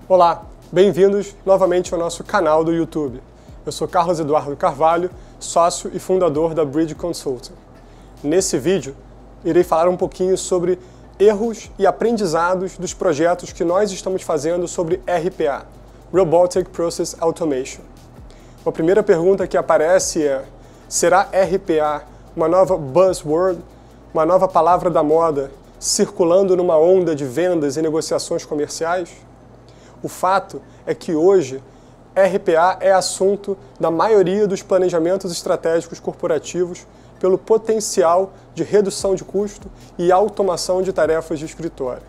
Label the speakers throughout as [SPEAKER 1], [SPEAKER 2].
[SPEAKER 1] Olá, bem-vindos novamente ao nosso canal do YouTube. Eu sou Carlos Eduardo Carvalho, sócio e fundador da Bridge Consulting. Nesse vídeo, irei falar um pouquinho sobre erros e aprendizados dos projetos que nós estamos fazendo sobre RPA, Robotic Process Automation. A primeira pergunta que aparece é: será RPA uma nova buzzword, uma nova palavra da moda, circulando numa onda de vendas e negociações comerciais? O fato é que hoje RPA é assunto da maioria dos planejamentos estratégicos corporativos pelo potencial de redução de custo e automação de tarefas de escritório.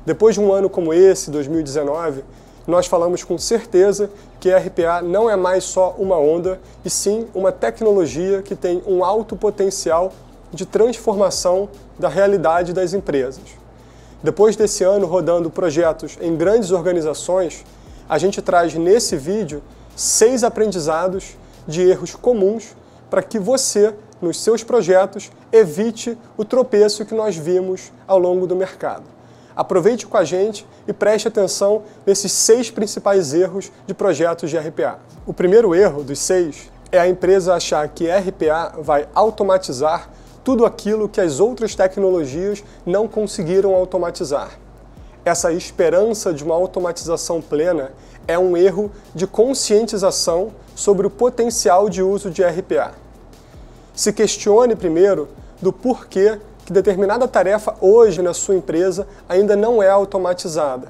[SPEAKER 1] Depois de um ano como esse, 2019, nós falamos com certeza que RPA não é mais só uma onda, e sim uma tecnologia que tem um alto potencial de transformação da realidade das empresas. Depois desse ano rodando projetos em grandes organizações, a gente traz nesse vídeo 6 aprendizados de erros comuns para que você, nos seus projetos, evite o tropeço que nós vimos ao longo do mercado. Aproveite com a gente e preste atenção nesses 6 principais erros de projetos de RPA. O primeiro erro dos 6 é a empresa achar que RPA vai automatizar tudo aquilo que as outras tecnologias não conseguiram automatizar. Essa esperança de uma automatização plena é um erro de conscientização sobre o potencial de uso de RPA. Se questione primeiro do porquê que determinada tarefa hoje na sua empresa ainda não é automatizada.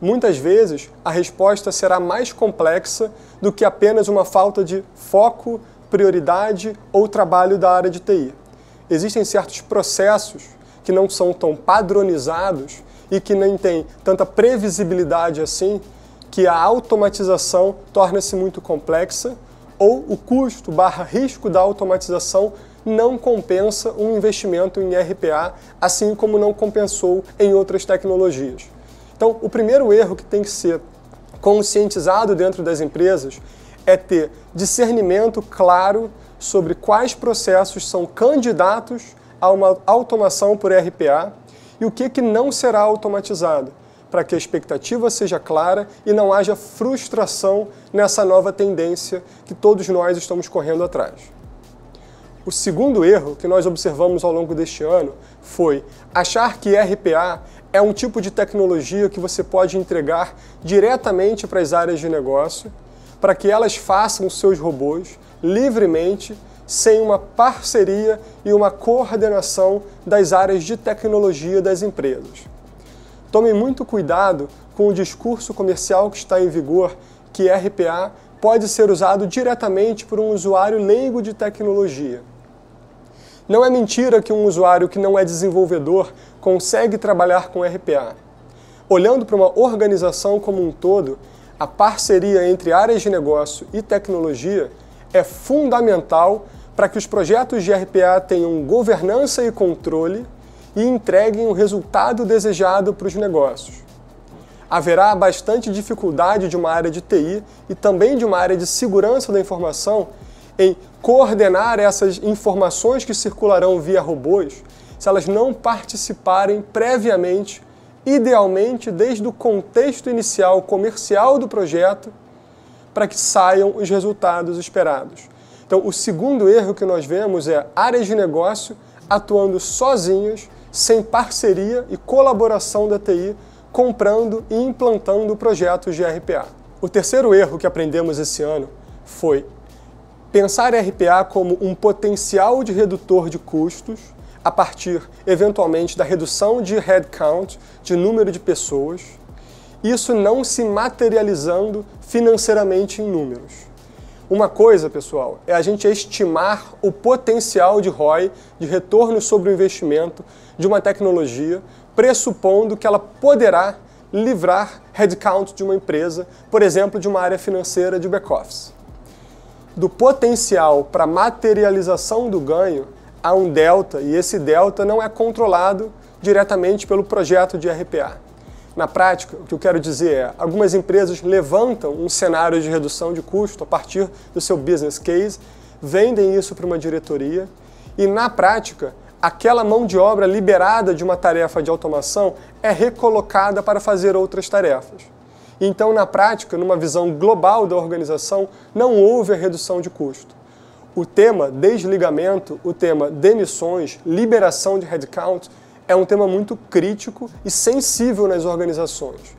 [SPEAKER 1] Muitas vezes, a resposta será mais complexa do que apenas uma falta de foco, prioridade ou trabalho da área de TI. Existem certos processos que não são tão padronizados e que nem têm tanta previsibilidade assim, que a automatização torna-se muito complexa, ou o custo/risco da automatização não compensa um investimento em RPA, assim como não compensou em outras tecnologias. Então, o primeiro erro que tem que ser conscientizado dentro das empresas é ter discernimento claro sobre quais processos são candidatos a uma automação por RPA e o que não será automatizado, para que a expectativa seja clara e não haja frustração nessa nova tendência que todos nós estamos correndo atrás. O segundo erro que nós observamos ao longo deste ano foi achar que RPA é um tipo de tecnologia que você pode entregar diretamente para as áreas de negócio, para que elas façam os seus robôs livremente, sem uma parceria e uma coordenação das áreas de tecnologia das empresas. Tome muito cuidado com o discurso comercial que está em vigor, que RPA pode ser usado diretamente por um usuário leigo de tecnologia. Não é mentira que um usuário que não é desenvolvedor consegue trabalhar com RPA. Olhando para uma organização como um todo, a parceria entre áreas de negócio e tecnologia é fundamental para que os projetos de RPA tenham governança e controle e entreguem o resultado desejado para os negócios. Haverá bastante dificuldade de uma área de TI e também de uma área de segurança da informação em coordenar essas informações que circularão via robôs se elas não participarem previamente, idealmente desde o contexto inicial comercial do projeto, para que saiam os resultados esperados. Então, o segundo erro que nós vemos é áreas de negócio atuando sozinhas, sem parceria e colaboração da TI, comprando e implantando projetos de RPA. O terceiro erro que aprendemos esse ano foi pensar RPA como um potencial de redutor de custos a partir, eventualmente, da redução de headcount, de número de pessoas, isso não se materializando financeiramente em números. Uma coisa, pessoal, é a gente estimar o potencial de ROI, de retorno sobre o investimento, de uma tecnologia, pressupondo que ela poderá livrar headcount de uma empresa, por exemplo, de uma área financeira de back-office. Do potencial para a materialização do ganho, há um delta, e esse delta não é controlado diretamente pelo projeto de RPA. Na prática, o que eu quero dizer é, algumas empresas levantam um cenário de redução de custo a partir do seu business case, vendem isso para uma diretoria e, na prática, aquela mão de obra liberada de uma tarefa de automação é recolocada para fazer outras tarefas. Então, na prática, numa visão global da organização, não houve a redução de custo. O tema desligamento, o tema demissões, liberação de headcount, é um tema muito crítico e sensível nas organizações.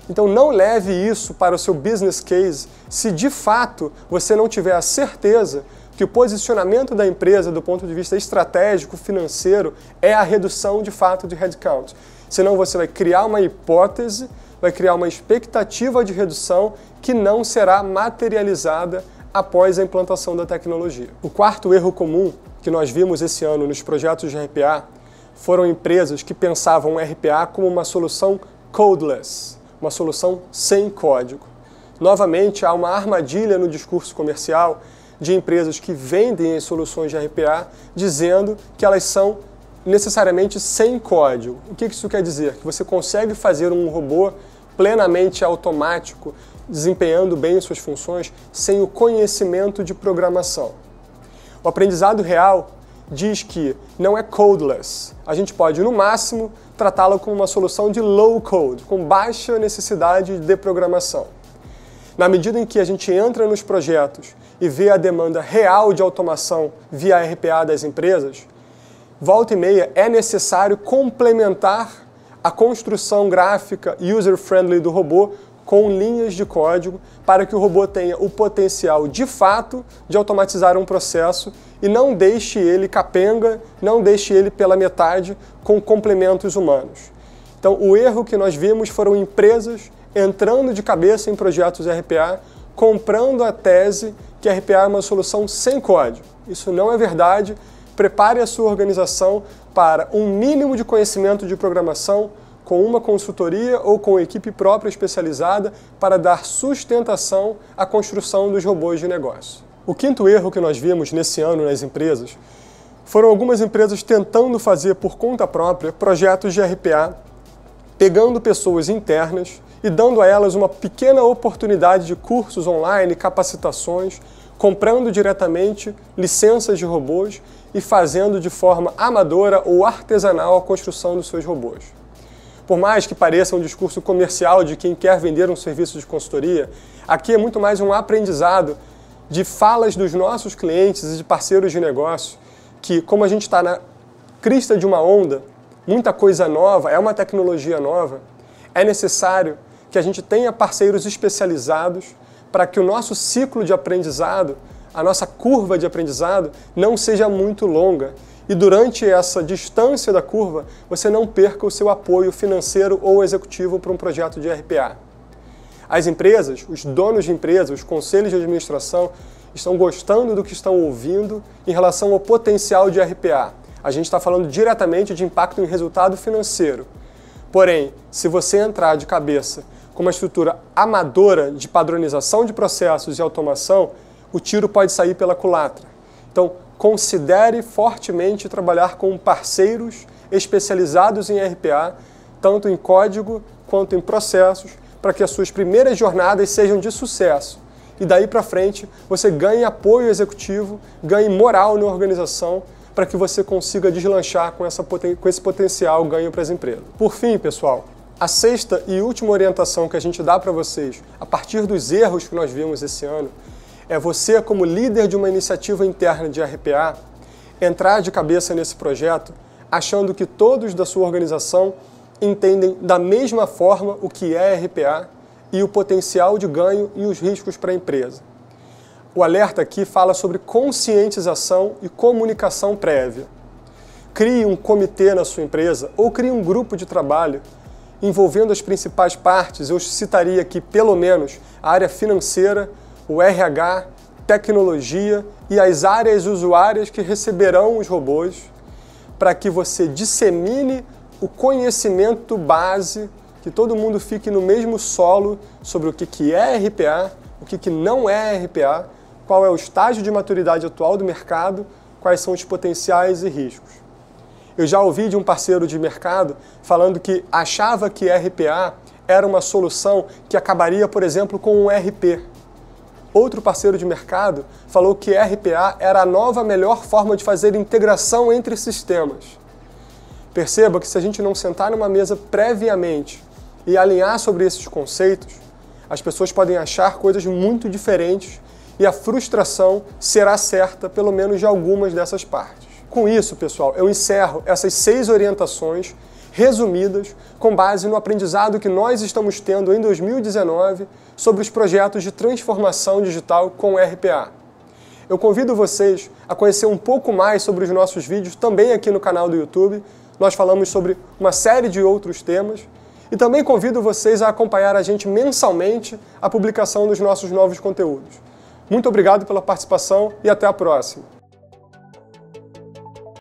[SPEAKER 1] Então não leve isso para o seu business case se de fato você não tiver a certeza que o posicionamento da empresa do ponto de vista estratégico, financeiro, é a redução de fato de headcount. Senão você vai criar uma hipótese, vai criar uma expectativa de redução que não será materializada após a implantação da tecnologia. O quarto erro comum que nós vimos esse ano nos projetos de RPA foram empresas que pensavam o RPA como uma solução codeless, uma solução sem código. Novamente, há uma armadilha no discurso comercial de empresas que vendem as soluções de RPA dizendo que elas são necessariamente sem código. O que isso quer dizer? Que você consegue fazer um robô plenamente automático, desempenhando bem suas funções, sem o conhecimento de programação. O aprendizado real diz que não é codeless. A gente pode, no máximo, tratá-la como uma solução de low code, com baixa necessidade de programação. Na medida em que a gente entra nos projetos e vê a demanda real de automação via RPA das empresas, volta e meia é necessário complementar a construção gráfica user-friendly do robô com linhas de código para que o robô tenha o potencial de fato de automatizar um processo e não deixe ele capenga, não deixe ele pela metade com complementos humanos. Então o erro que nós vimos foram empresas entrando de cabeça em projetos RPA, comprando a tese que RPA é uma solução sem código. Isso não é verdade. Prepare a sua organização para um mínimo de conhecimento de programação com uma consultoria ou com equipe própria especializada para dar sustentação à construção dos robôs de negócio. O quinto erro que nós vimos nesse ano nas empresas foram algumas empresas tentando fazer por conta própria projetos de RPA, pegando pessoas internas e dando a elas uma pequena oportunidade de cursos online, capacitações, comprando diretamente licenças de robôs e fazendo de forma amadora ou artesanal a construção dos seus robôs. Por mais que pareça um discurso comercial de quem quer vender um serviço de consultoria, aqui é muito mais um aprendizado de falas dos nossos clientes e de parceiros de negócio, que como a gente está na crista de uma onda, muita coisa nova, é uma tecnologia nova, é necessário que a gente tenha parceiros especializados para que o nosso ciclo de aprendizado, a nossa curva de aprendizado, não seja muito longa. E durante essa distância da curva, você não perca o seu apoio financeiro ou executivo para um projeto de RPA. As empresas, os donos de empresas, os conselhos de administração, estão gostando do que estão ouvindo em relação ao potencial de RPA. A gente está falando diretamente de impacto em resultado financeiro. Porém, se você entrar de cabeça com uma estrutura amadora de padronização de processos e automação, o tiro pode sair pela culatra. Então, considere fortemente trabalhar com parceiros especializados em RPA, tanto em código quanto em processos, para que as suas primeiras jornadas sejam de sucesso. E daí para frente, você ganhe apoio executivo, ganhe moral na organização, para que você consiga deslanchar com esse potencial ganho para as empresas. Por fim, pessoal, a sexta e última orientação que a gente dá para vocês, a partir dos erros que nós vimos esse ano, é você, como líder de uma iniciativa interna de RPA, entrar de cabeça nesse projeto achando que todos da sua organização entendem da mesma forma o que é RPA e o potencial de ganho e os riscos para a empresa. O alerta aqui fala sobre conscientização e comunicação prévia. Crie um comitê na sua empresa ou crie um grupo de trabalho envolvendo as principais partes. Eu citaria aqui pelo menos a área financeira, o RH, tecnologia e as áreas usuárias que receberão os robôs, para que você dissemine o conhecimento base, que todo mundo fique no mesmo solo sobre o que é RPA, o que não é RPA, qual é o estágio de maturidade atual do mercado, quais são os potenciais e riscos. Eu já ouvi de um parceiro de mercado falando que achava que RPA era uma solução que acabaria, por exemplo, com um RP. Outro parceiro de mercado falou que RPA era a nova melhor forma de fazer integração entre sistemas. Perceba que se a gente não sentar numa mesa previamente e alinhar sobre esses conceitos, As pessoas podem achar coisas muito diferentes e a frustração será certa, pelo menos de algumas dessas partes. Com isso, pessoal, eu encerro essas 6 orientações resumidas com base no aprendizado que nós estamos tendo em 2019 sobre os projetos de transformação digital com RPA. Eu convido vocês a conhecer um pouco mais sobre os nossos vídeos também aqui no canal do YouTube. Nós falamos sobre uma série de outros temas e também convido vocês a acompanhar a gente mensalmente a publicação dos nossos novos conteúdos. Muito obrigado pela participação e até a próxima!